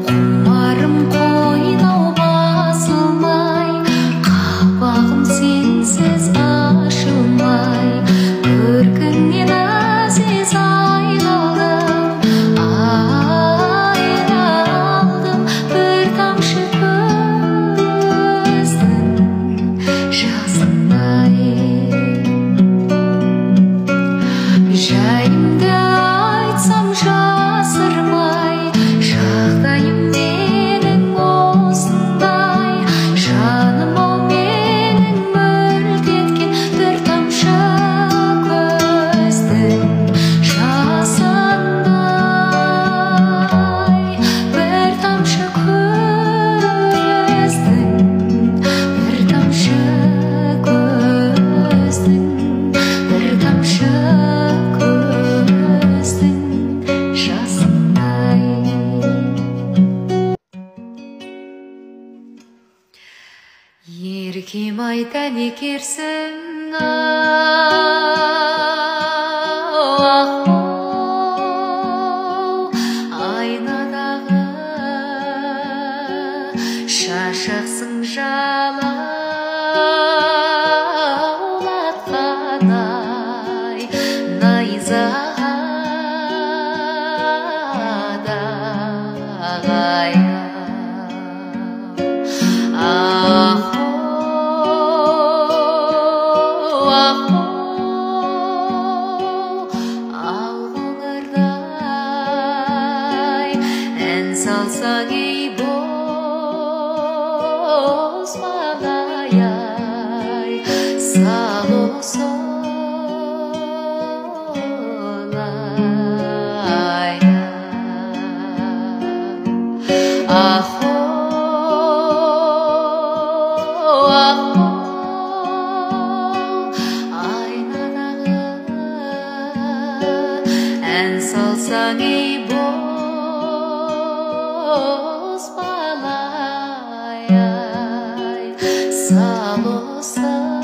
Құмарым қойнау басылмай, қақпағым сенсіз ашылмай, көркіңнен әзиз айналдым, айналдым бір тамшы көздің жасындай. Жайымды айтсам жасырмай, жағдайым менің осындай. Жаным-ау менің мүлт еткен бір тамшы көздің жасындай. Бір тамшы көздің, бір тамшы көздің, бір тамшы көздің жасындай. Еркем-ай, дәнекерсің, ау, айнадағы шашақсың жалаулатқандай, найзағадай. Ал қоңырдай ән салсаң, ей бозбалай-ай, сал солай. Ән салсаң, ей бозбалай-ай, сал осылай.